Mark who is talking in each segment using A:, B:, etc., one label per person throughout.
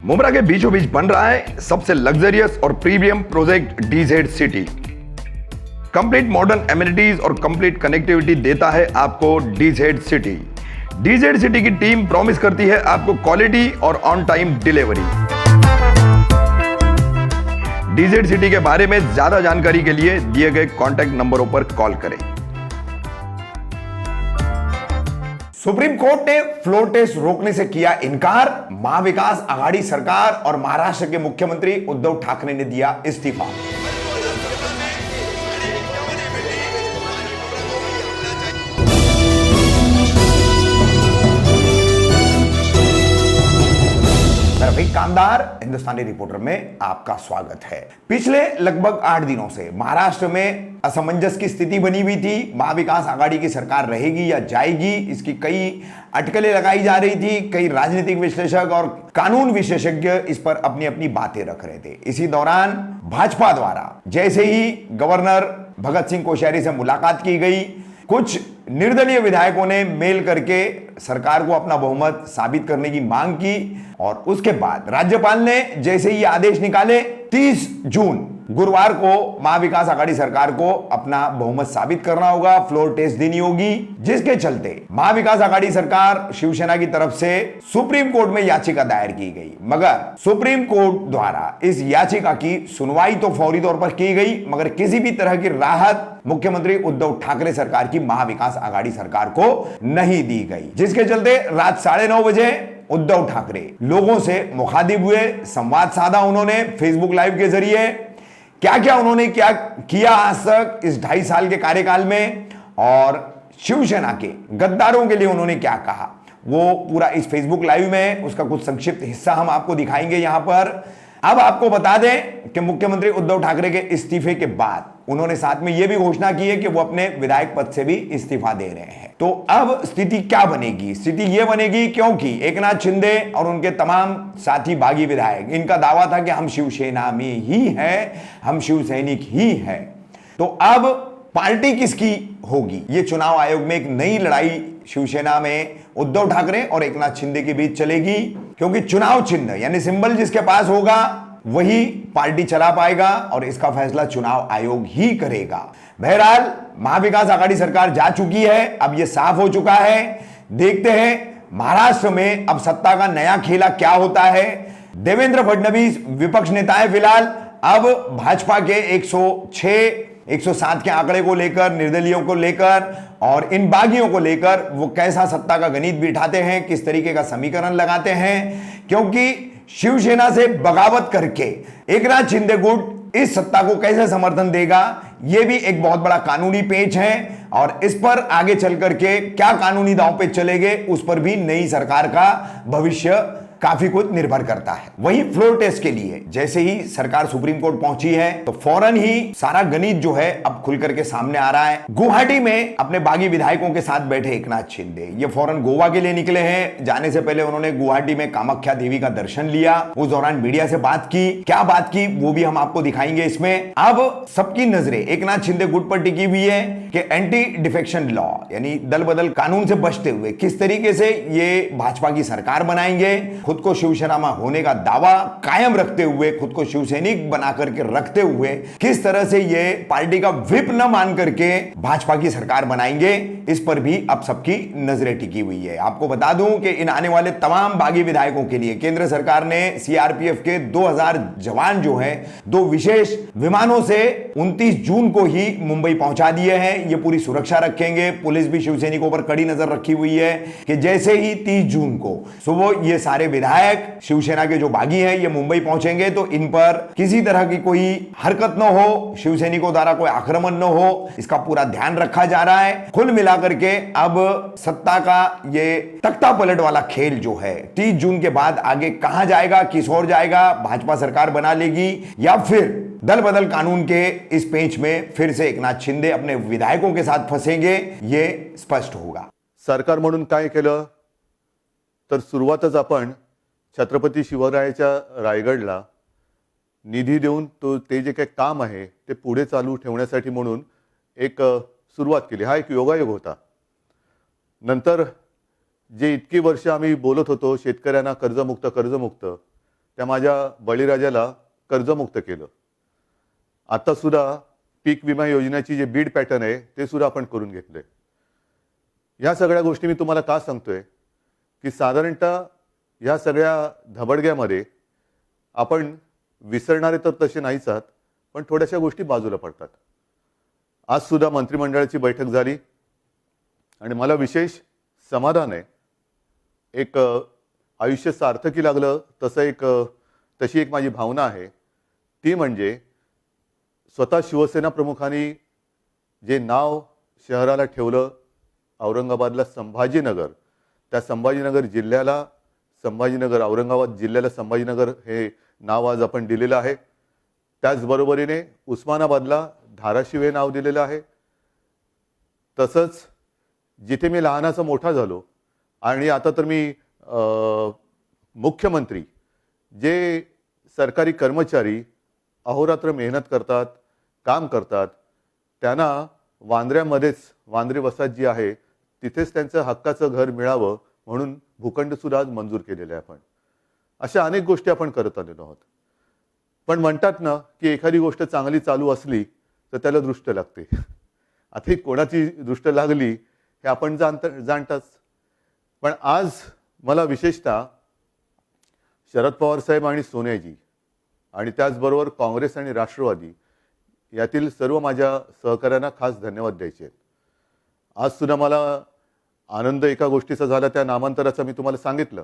A: मुंब्रा के बीचों बीच बन रहा है सबसे लग्जरियस और premium project DZ City. Complete modern amenities और कंप्लीट कनेक्टिविटी देता है आपको डीजेड सिटी। डीजेड सिटी की टीम प्रॉमिस करती है आपको क्वालिटी और on time delivery. DZ City के बारे में ज्यादा जानकारी के लिए दिए गए कॉन्टैक्ट नंबरों पर कॉल करें।
B: सुप्रीम कोर्ट ने फ्लोर टेस्ट रोकने से किया इनकार। महाविकास आघाड़ी सरकार और महाराष्ट्र के मुख्यमंत्री उद्धव ठाकरे ने दिया इस्तीफा। रफीक कामदार हिंदुस्तानी रिपोर्टर में आपका स्वागत है। पिछले लगभग 8 दिनों से महाराष्ट्र में असमंजस की स्थिति बनी हुई थी। महाविकास आघाड़ी की सरकार रहेगी या जाएगी, इसकी कई अटकलें लगाई जा रही थी। कई राजनीतिक विश्लेषक और कानून विशेषज्ञ इस पर अपनी अपनी बातें रख रहे थे। इसी दौरान भाजपा द्वारा जैसे ही गवर्नर भगत सिंह कोश्यारी से मुलाकात की गई, कुछ निर्दलीय विधायकों ने मेल करके सरकार को अपना बहुमत साबित करने की मांग की और उसके बाद राज्यपाल ने जैसे ही आदेश निकाले 30 जून गुरुवार को महाविकास आघाड़ी सरकार को अपना बहुमत साबित करना होगा, फ्लोर टेस्ट देनी होगी, जिसके चलते महाविकास आघाड़ी सरकार शिवसेना की तरफ से सुप्रीम कोर्ट में याचिका दायर की गई। मगर सुप्रीम कोर्ट द्वारा इस याचिका की सुनवाई तो फौरी तौर पर की गई, मगर किसी भी तरह की राहत मुख्यमंत्री उद्धव ठाकरे सरकार की महाविकास आघाड़ी सरकार को नहीं दी गई, जिसके चलते रात 9:30 बजे उद्धव ठाकरे लोगों से मुखातिब हुए, संवाद साधा उन्होंने फेसबुक लाइव के जरिए। क्या क्या उन्होंने क्या किया आज तक इस 2.5 साल के कार्यकाल में और शिवसेना के गद्दारों के लिए उन्होंने क्या कहा, वो पूरा इस फेसबुक लाइव में उसका कुछ संक्षिप्त हिस्सा हम आपको दिखाएंगे यहां पर। अब आपको बता दें कि मुख्यमंत्री उद्धव ठाकरे के इस्तीफे के बाद उन्होंने साथ में यह भी घोषणा की है कि वो अपने विधायक पद से भी इस्तीफा दे रहे हैं। तो अब स्थिति क्या बनेगी? स्थिति यह बनेगी क्योंकि एकनाथ शिंदे और उनके तमाम साथी बागी विधायक, इनका दावा था कि हम शिवसेना में ही हैं, हम शिवसैनिक ही हैं। तो अब पार्टी किसकी होगी? ये चुनाव आयोग में एक नई लड़ाई शिवसेना में उद्धव ठाकरे और एकनाथ शिंदे के बीच चलेगी, क्योंकि चुनाव चिन्ह यानी सिंबल जिसके पास होगा वही पार्टी चला पाएगा और इसका फैसला चुनाव आयोग ही करेगा। बहरहाल महाविकास आघाड़ी सरकार जा चुकी है, अब यह साफ हो चुका है। देखते हैं महाराष्ट्र में अब सत्ता का नया खेला क्या होता है। देवेंद्र फडणवीस विपक्ष नेता है फिलहाल। अब भाजपा के 106 107 के आंकड़े को लेकर, निर्दलीयों को लेकर और इन बागियों को लेकर वो कैसा सत्ता का गणित बिठाते हैं, किस तरीके का समीकरण लगाते हैं, क्योंकि शिवसेना से बगावत करके एकनाथ शिंदे गुट इस सत्ता को कैसे समर्थन देगा, यह भी एक बहुत बड़ा कानूनी पेच है और इस पर आगे चल करके क्या कानूनी दांव पे चलेंगे उस पर भी नई सरकार का भविष्य काफी कुछ निर्भर करता है। वहीं फ्लोर टेस्ट के लिए जैसे ही सरकार सुप्रीम कोर्ट पहुंची है तो फौरन ही सारा गणित जो है अब खुल करके सामने आ रहा है। गुवाहाटी में अपने बागी विधायकों के साथ बैठे एकनाथ शिंदे ये फौरन गोवा के लिए निकले हैं। जाने से पहले उन्होंने गुवाहाटी में कामाख्या देवी का दर्शन लिया, उस दौरान मीडिया से बात की। क्या बात की वो भी हम आपको दिखाएंगे इसमें। अब सबकी नजरें एकनाथ शिंदे गुट पर टिकी हुई है कि एंटी डिफेक्शन लॉ यानी दल बदल कानून से बचते हुए किस तरीके से ये भाजपा की सरकार बनाएंगे, खुद को शिवसेना में होने का दावा कायम रखते हुए, खुद को शिवसैनिक बना करके रखते हुए किस तरह से ये पार्टी का व्हिप न मान करके भाजपा की सरकार बनाएंगे, इस पर भी अब सबकी नजरें टिकी हुई है। आपको बता दूं कि इन आने वाले तमाम बागी विधायकों के लिए केंद्र सरकार ने सीआरपीएफ के 2000 जवान जो हैं 2 विशेष विमानों से 29 जून को ही मुंबई पहुंचा दिए हैं। ये पूरी सुरक्षा रखेंगे। पुलिस भी शिवसैनिकों पर कड़ी नजर रखी हुई है कि जैसे ही 30 जून को सुबह ये सारे विधायक शिवसेना के जो बागी हैं ये मुंबई पहुंचेंगे तो इन पर किसी तरह की कोई हरकत न हो, शिवसैनिकों द्वारा कोई आक्रमण न हो, इसका पूरा ध्यान रखा जा रहा है। कुल मिलाकर के अब सत्ता का ये तख्ता पलट वाला खेल जो है 30 जून के बाद आगे कहां जाएगा, किस ओर जाएगा, भाजपा सरकार बना लेगी या फिर दल बदल कानून के इस पेंच में फिर से एकनाथ शिंदे अपने विधायकों के साथ फंसेंगे, ये स्पष्ट होगा।
C: सरकार म्हणून काय केलं तर सुरुवातच आपण छत्रपती शिवरायाच्या रायगडला निधी देऊन ते जे काही काम आहे ते पुढे चालू ठेवण्यासाठी म्हणून एक सुरुवात केली। हा एक योगायोग होता। नंतर जे इतकी वर्ष आम्ही बोलत होतो शेतकऱ्यांना कर्जमुक्त त्या माझ्या बळीराजाला कर्जमुक्त केलं. आता सुद्धा पीक विमा योजनेची जे बीड पॅटर्न आहे ते सुद्धा आपण करून घेतलंय. या सगळ्या गोष्टी मी तुम्हाला का सांगतोय की साधारणतः या सगळ्या धबडग्यामध्ये आपण विसरणारे तर तसे नाहीच आहात, पण थोड्याशा गोष्टी बाजूला पडतात. आज सुद्धा मंत्रिमंडळाची बैठक झाली आणि मला विशेष समाधान आहे. एक आयुष्य सार्थकी लागलं तशी एक माझी भावना आहे. ती म्हणजे स्वतः शिवसेना प्रमुखांनी जे नाव शहराला ठेवलं औरंगाबादला संभाजीनगर, त्या संभाजीनगर जिल्ह्याला औरंगाबाद जिल्ह्याला संभाजीनगर हे नाव आज आपण दिलेलं आहे. त्याचबरोबरीने उस्मानाबादला धाराशिव हे नाव दिलेलं आहे. तसंच जिथे मी लहानाचा मोठा झालो आणि आता तर मी मुख्यमंत्री, जे सरकारी कर्मचारी अहोरात्र मेहनत करतात, काम करतात, त्यांना वांद्रे वसाहत जी आहे तिथेच त्यांचं हक्काचं घर मिळावं म्हणून भूखंड सुद्धा आज मंजूर केलेले आहे. आपण अशा अनेक गोष्टी आपण करत आलेलो आहोत. पण म्हणतात ना की एखादी गोष्ट चांगली चालू असली तर त्याला दृष्ट लागते. आता ही कोणाची दृष्ट लागली हे आपण जाणताच. पण आज मला विशेषतः शरद पवार साहेब आणि सोनियाजी आणि त्याचबरोबर काँग्रेस आणि राष्ट्रवादी यातील सर्व माझ्या सहकाऱ्यांना खास धन्यवाद द्यायचे आहेत. आज सुद्धा मला आनंद एका गोष्टीचा झाला, त्या नामांतराचा मी तुम्हाला सांगितलं.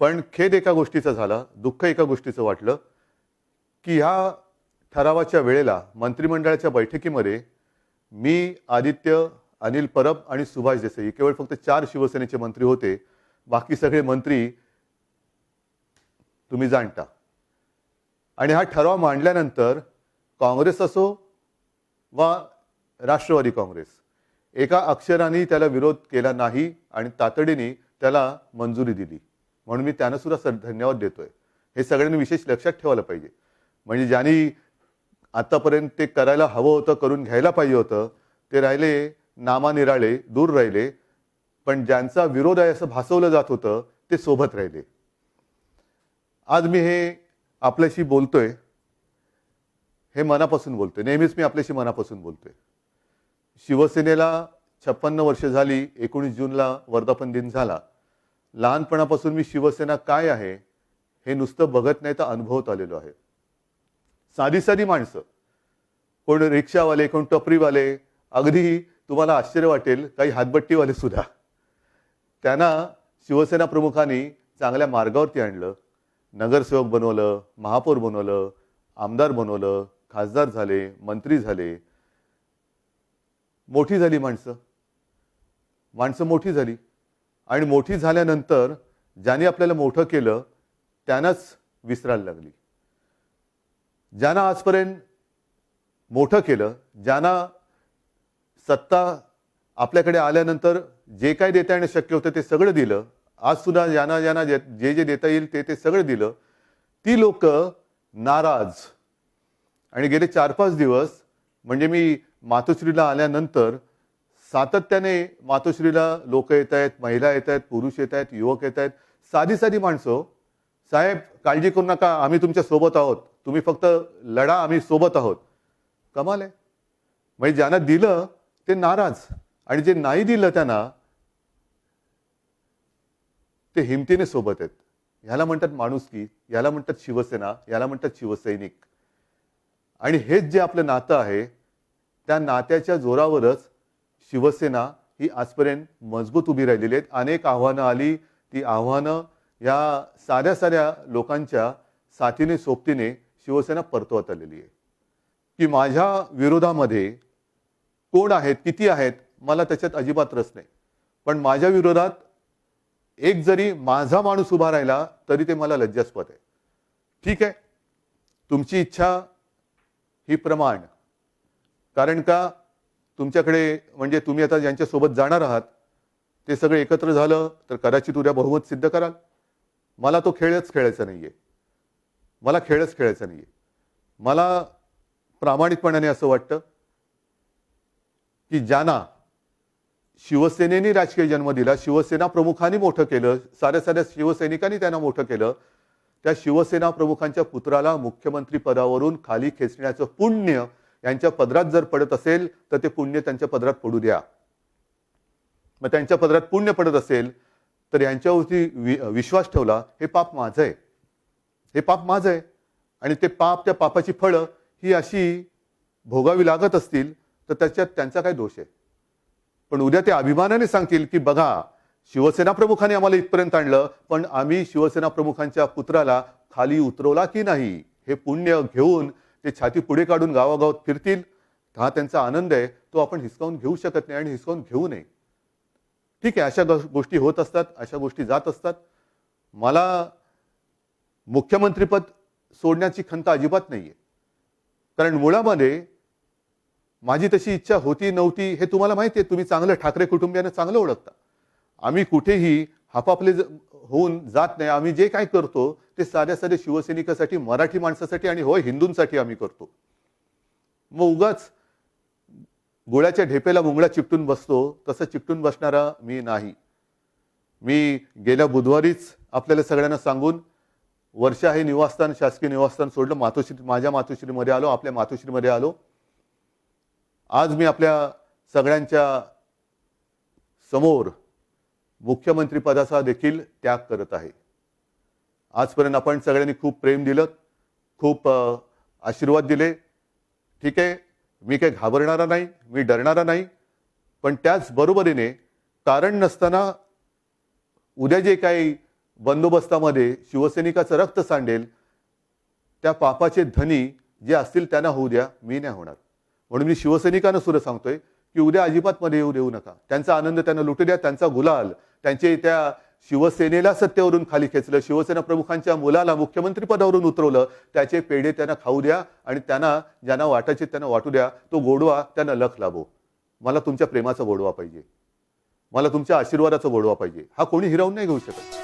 C: पण खेद एका गोष्टीचा झाला, दुःख एका गोष्टीचं वाटलं की ह्या ठरावाच्या वेळेला मंत्रिमंडळाच्या बैठकीमध्ये मी, आदित्य, अनिल परब आणि सुभाष देसाई केवळ फक्त 4 शिवसेनेचे मंत्री होते. बाकी सगळे मंत्री तुम्ही जाणता. आणि हा ठराव मांडल्यानंतर काँग्रेस असो वा राष्ट्रवादी काँग्रेस एका अक्षराने त्याला विरोध केला नाही आणि तातडीने त्याला मंजुरी दिली. म्हणून मी त्यांना सुद्धा धन्यवाद देतोय. हे सगळ्यांनी विशेष लक्षात ठेवायला पाहिजे. म्हणजे ज्यांनी आतापर्यंत ते करायला हवं होतं, करून घ्यायला पाहिजे होतं, ते राहिले नामानिराळे, दूर राहिले. पण ज्यांचा विरोध आहे असं भासवलं जात होतं ते सोबत राहिले. आज मी हे आपल्याशी बोलतोय, हे मनापासून बोलतोय. नेहमीच मी आपल्याशी मनापासून बोलतोय. शिवसेनेला 56 वर्ष झाली. 19 जूनला वर्धापन दिन झाला. लहानपणापासून मी शिवसेना काय आहे हे नुसतं बघत नाही तर अनुभवत आलेलो आहे. साधी साधी माणसं, कोण रिक्षावाले, कोण टपरीवाले, अगदी तुम्हाला आश्चर्य वाटेल काही हातबट्टीवाले सुद्धा, त्यांना शिवसेना प्रमुखांनी चांगल्या मार्गावरती आणलं. नगरसेवक बनवलं, महापौर बनवलं, आमदार बनवलं, खासदार झाले, मंत्री झाले. मोठी झाली माणसं मोठी झाली. आणि मोठी झाल्यानंतर ज्यांनी आपल्याला मोठं केलं त्यांनाच विसरायला लागली. ज्यांना आजपर्यंत मोठं केलं, ज्यांना सत्ता आपल्याकडे आल्यानंतर जे काय देता येणं शक्य होतं ते सगळं दिलं, आज सुद्धा ज्यांना जे देता येईल ते सगळं दिलं, ती लोक नाराज. आणि गेले 4-5 दिवस म्हणजे मी मातोश्रीला आल्यानंतर सातत्याने मातोश्रीला लोक येत आहेत, महिला येत आहेत, पुरुष येत आहेत, युवक येत आहेत, साधी साधी माणसं. साहेब काळजी करू नका, आम्ही तुमच्या सोबत आहोत, तुम्ही फक्त लढा, आम्ही सोबत आहोत. कमाल आहे. म्हणजे ज्यांना दिलं ते नाराज आणि जे नाही दिलं त्यांना ते हिमतीने सोबत आहेत. ह्याला म्हणतात माणुसकी, याला म्हणतात शिवसेना, याला म्हणतात शिवसैनिक. आणि हेच जे आपलं नातं आहे त्या नात्याच्या जोरावरच शिवसेना ही आजपर्यंत मजबूत उभी राहिलेली आहेत. अनेक आव्हानं आली, ती आव्हानं या साध्या साध्या लोकांच्या साथीने सोबतीने शिवसेना परतवत आलेली आहे. की माझ्या विरोधामध्ये कोण आहेत, किती आहेत, मला त्याच्यात अजिबात रस नाही. पण माझ्या विरोधात एक जरी माझा माणूस उभा राहिला तरी ते मला लज्जास्पद आहे. ठीक आहे, तुमची इच्छा ही प्रमाण. कारण का तुमच्याकडे म्हणजे तुम्ही आता ज्यांच्यासोबत जाणार आहात ते सगळे एकत्र झालं तर कदाचित उद्या बहुमत सिद्ध कराल. मला तो खेळच खेळायचा नाहीये. मला प्रामाणिकपणाने असं वाटतं की ज्यांना शिवसेनेने राजकीय जन्म दिला, शिवसेना प्रमुखांनी मोठं केलं, साध्या साध्या शिवसैनिकांनी त्यांना मोठं केलं, त्या शिवसेना प्रमुखांच्या पुत्राला मुख्यमंत्री पदावरून खाली खेचण्याचं पुण्य यांच्या पदरात जर पडत असेल तर ते पुण्य त्यांच्या पदरात पडू द्या. मग त्यांच्या पदरात पुण्य पडत असेल तर यांच्यावरती विश्वास ठेवला, हे पाप माझं आहे, हे पाप माझं आहे. आणि ते पाप, त्या पापाची फळं ही अशी भोगावी लागत असतील तर त्याच्यात त्यांचा काय दोष आहे. पण उद्या ते अभिमानाने सांगतील की बघा, शिवसेना प्रमुखाने आम्हाला इथपर्यंत आणलं, पण आम्ही शिवसेना प्रमुखांच्या पुत्राला खाली उतरवला की नाही, हे पुण्य घेऊन ते छाती पुढे काढून गावागावात फिरतील. हा त्यांचा आनंद आहे, तो आपण हिसकावून घेऊ शकत नाही आणि हिसकावून घेऊ नये. ठीक आहे, अशा गोष्टी होत असतात, अशा गोष्टी जात असतात. मला मुख्यमंत्रीपद सोडण्याची खंत अजिबात नाहीये, कारण मुळामध्ये माझी तशी इच्छा होती नव्हती हे तुम्हाला माहिती आहे. तुम्ही चांगलं ठाकरे कुटुंबियांना चांगलं ओळखता. आम्ही कुठेही हापापले होऊन जात नाही. आम्ही जे काय करतो ते साध्या साध्या शिवसैनिकासाठी, मराठी माणसासाठी आणि होय हिंदूंसाठी आम्ही करतो. मग उगाच गोळ्याच्या ढेपेला मुंगळा चिकटून बसतो तसं चिकटून बसणारा मी नाही. मी गेल्या बुधवारीच आपल्याला सगळ्यांना सांगून वर्षा हे निवासस्थान, शासकीय निवासस्थान सोडलं, मातोश्री, माझ्या मातोश्रीमध्ये आलो, आपल्या मातोश्रीमध्ये आलो. आज मी आपल्या सगळ्यांच्या समोर मुख्यमंत्री पदाचा देखील त्याग करत आहे. आजपर्यंत आपण सगळ्यांनी खूप प्रेम दिलं, खूप आशीर्वाद दिले. ठीक आहे, मी काही घाबरणारा नाही, मी डरणारा नाही. पण त्याच बरोबरीने कारण नसताना उद्या जे काही बंदोबस्तामध्ये शिवसैनिकाचं रक्त सांडेल, त्या पापाचे धनी जे असतील त्यांना होऊ द्या, मी नाही होणार. म्हणून मी शिवसैनिकांना सुद्धा सांगतोय की उद्या अजिबात मध्ये येऊ देऊ नका. त्यांचा आनंद त्यांना लुटू द्या, त्यांचा गुलाल, त्यांचे त्या शिवसेनेला सत्तेवरून खाली खेचलं, शिवसेना प्रमुखांच्या मुलाला मुख्यमंत्री पदावरून उतरवलं, त्याचे पेढे त्यांना खाऊ द्या आणि त्यांना ज्यांना वाटायचे त्यांना वाटू द्या. तो गोडवा त्यांना लख लाभो. मला तुमच्या प्रेमाचा गोडवा पाहिजे, मला तुमच्या आशीर्वादाचा गोडवा पाहिजे. हा कोणी हिरावून नाही घेऊ शकत.